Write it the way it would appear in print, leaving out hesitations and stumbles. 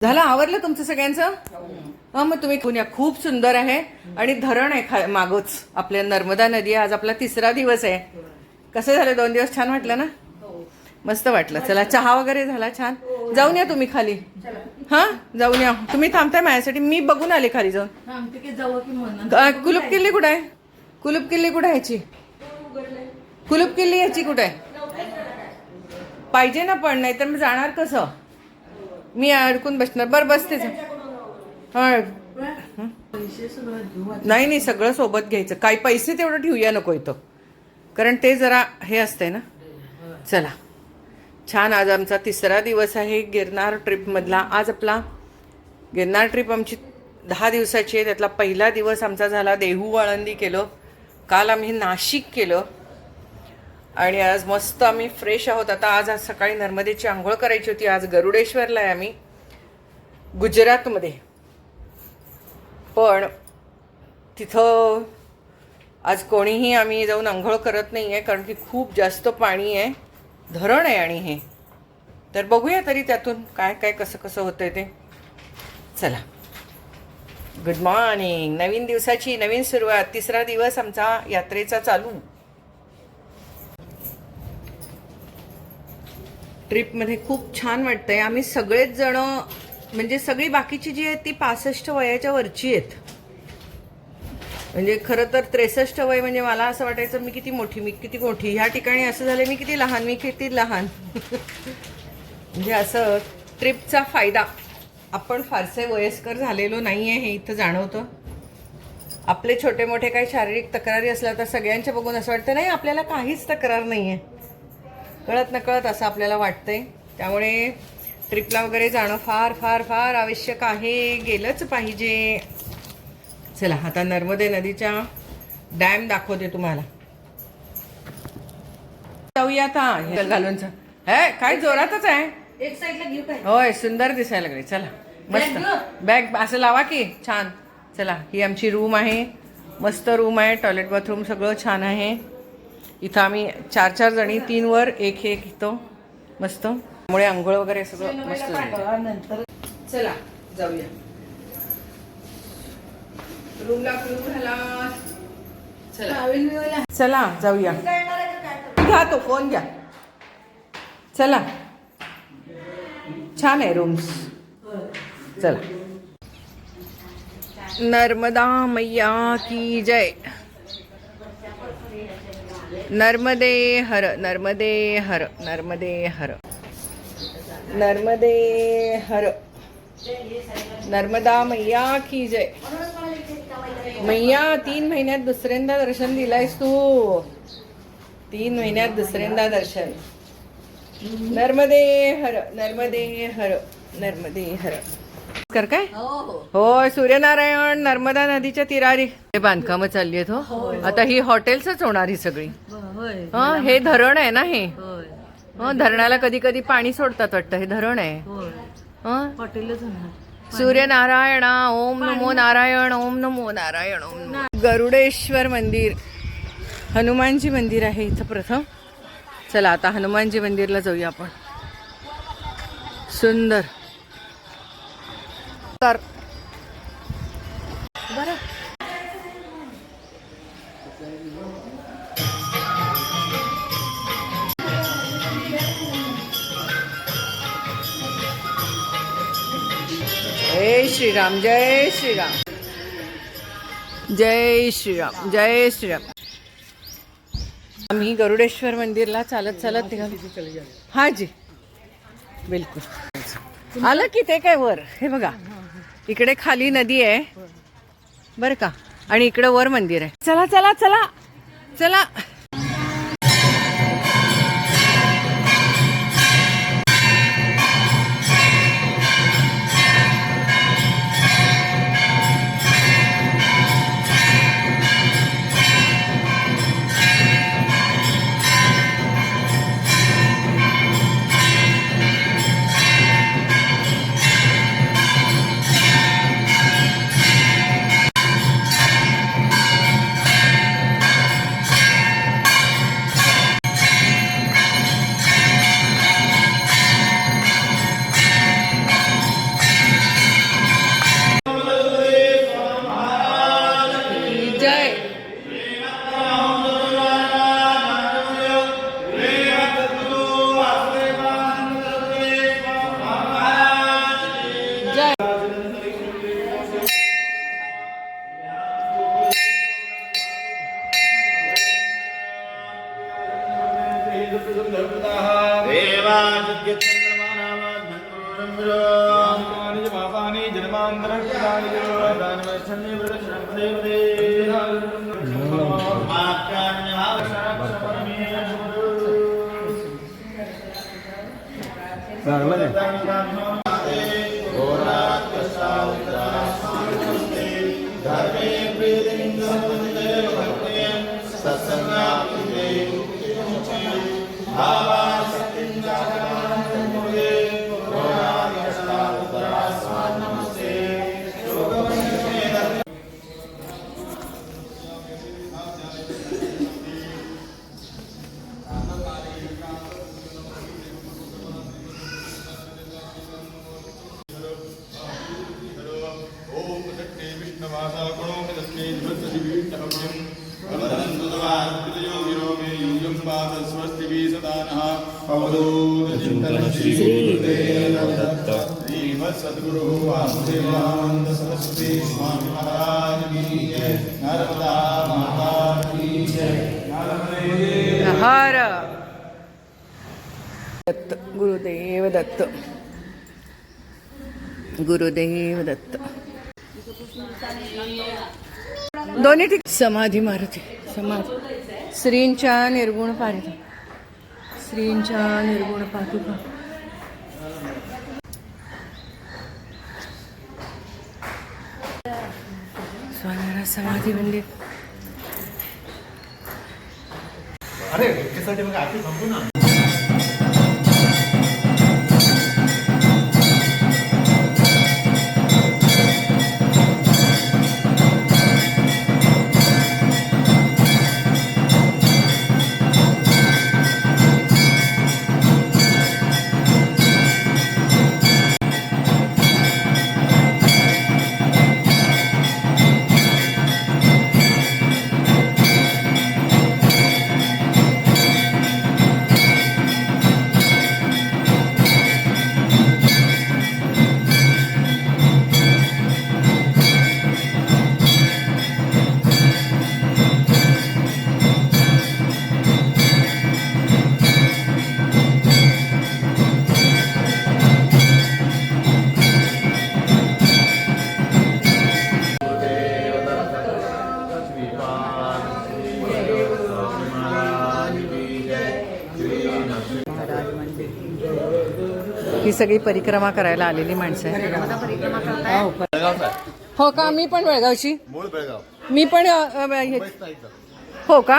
झालं आवरलं तुमचं सगळ्यांचं? मग तुम्ही पुण्या खूप सुंदर आहे आणि धरण आहे मागोच आपल्या नर्मदा नदी. आज आपला तिसरा दिवस आहे. कसे झाले 2 दिवस? छान वाटलं ना? मस्त वाटलं. चला चहा वगैरे झाला छान. जाऊन या तुम्ही खाली. हा जाऊन या. तुम्ही थांबताय माझ्यासाठी? मी बघून आले खाली जाऊन. कुलूप किल्ली कुठे आहे? कुलूप किल्ली कुठे ह्याची? कुलूप किल्ली ह्याची कुठे आहे? पाहिजे ना, पण नाही तर मी जाणार कसं? मी अडकून बसणार. बरं बसतेच. नाही नाही, सगळं सोबत घ्यायचं. काही पैसे तेवढं ठेवूया नको इथं, कारण ते जरा हे असतंय ना. चला छान. आज आमचा तिसरा दिवस आहे गिरनार ट्रिपमधला. आज आपला गिरनार ट्रिप आमची 10 दिवसाची आहे. त्यातला पहिला दिवस आमचा झाला देहू आळंदी केलं. काल आम्ही नाशिक केलं आणि आज मस्त आम्ही फ्रेश आहोत. आता आज सकाळी नर्मदेची आंघोळ करायची होती. आज गरुडेश्वरला आहे आम्ही, गुजरातमध्ये. पण तिथं आज कोणीही आम्ही जाऊन आंघोळ करत नाही आहे, कारण की खूप जास्त पाणी आहे. धरण आहे आणि हे तर बघूया तरी त्यातून काय काय कसं कसं होतंय ते. चला, गुड मॉर्निंग. नवीन दिवसाची नवीन सुरुवात. तिसरा दिवस आमचा यात्रेचा चालू. ट्रिपमध्ये खूप छान वाटतंय. आम्ही सगळेच जण, म्हणजे सगळी बाकीची जी आहेत ती 65 वयाच्या वरची आहेत. म्हणजे खरं तर 63 वय, म्हणजे मला असं वाटायचं मी किती मोठी. ह्या ठिकाणी असं झालं मी किती लहान. म्हणजे असं ट्रिपचा फायदा. आपण फारसे वयस्कर झालेलो नाही आहे हे इथं जाणवतं. आपले छोटे मोठे काही शारीरिक तक्रारी असल्या तर सगळ्यांच्या बघून असं वाटतं नाही आपल्याला काहीच तक्रार नाही आहे. कळत नकळत असं आपल्याला वाटतंय. त्यामुळे ट्रिपला वगैरे जाणं फार फार फार आवश्यक आहे. गेलंच पाहिजे. चला आता नर्मदे नदीच्या डॅम दाखवते तुम्हाला. जाऊया आता. घालूनच हे काय जोरातच आहे. एक साईडला गिफ्ट आहे. होय, सुंदर दिसायला लागले. चला मस्त बॅग असं लावा की छान. चला, ही आमची रूम आहे. मस्त रूम आहे. टॉयलेट बाथरूम सगळं छान आहे. इथं आम्ही 4 जणी, 3 वर 1 इथं मस्त. त्यामुळे आंघोळ वगैरे सगळं मस्त. चला जाऊया. रूमला क्लू घाला. चला जाऊया. घ्या तो फोन घ्या. चला छान आहे रूम्स. चला. नर्मदा मैया की जय. नर्मदे हर, नर्मदे हर, नर्मदे हर, नर्मदे हर. नर्मदा मैया की जय. मैया 3 महिन्यात दुसऱ्यांदा दर्शन दिलायस तू. 3 महिन्यात दुसऱ्यांदा दर्शन. नर्मदे हर, नर्मदे हर, नर्मदे हर. कर काय? होय, सूर्यनारायण नर्मदा नदीच्या तीरारी बांधकामं चालली आहेत. हो, आता ही हॉटेल्सच होणार ही सगळी. हे धरण आहे ना. हे धरणाला कधी कधी पाणी सोडतात वाटतं. हे धरण आहे. हॉटेलच सूर्यनारायण ओम नमो नारायण, ओम नमो नारायण, ओम नमो. गरुडेश्वर मंदिर, हनुमानजी मंदिर आहे इथं प्रथम. चला आता हनुमानजी मंदिरला जाऊया आपण. सुंदर तर बरं. जय श्रीराम, जय श्रीराम, जय श्रीराम, जय श्रीराम. आम्ही गरुडेश्वर मंदिरला चालत चालत निघालो. हा जी बिलकुल आलं की ते काय वर. हे बघा, इकडे खाली नदी आहे बरं का, आणि इकडे वर मंदिर आहे. चला चला चला चला. सद्गुरु वासुदेवानंद सरस्वती स्वामी महाराज की जय। नर्मदा माता की जय। नर्मदे हर दत्त गुरुदेव दत्त गुरुदेव दत्त दोन्ही ठीक समाधी मारुती समाधी श्रींच्या निर्गुण पारिता श्रींच्या निर्गुण पादुका स्वामीनारायण समाधी मंदिर अरे त्यासाठी मग आधी थांबू ना। ही सगळी परिक्रमा करायला आलेली माणसं आहे हो का मी पण बेळगावची मूळ बेळगाव मी पण हो का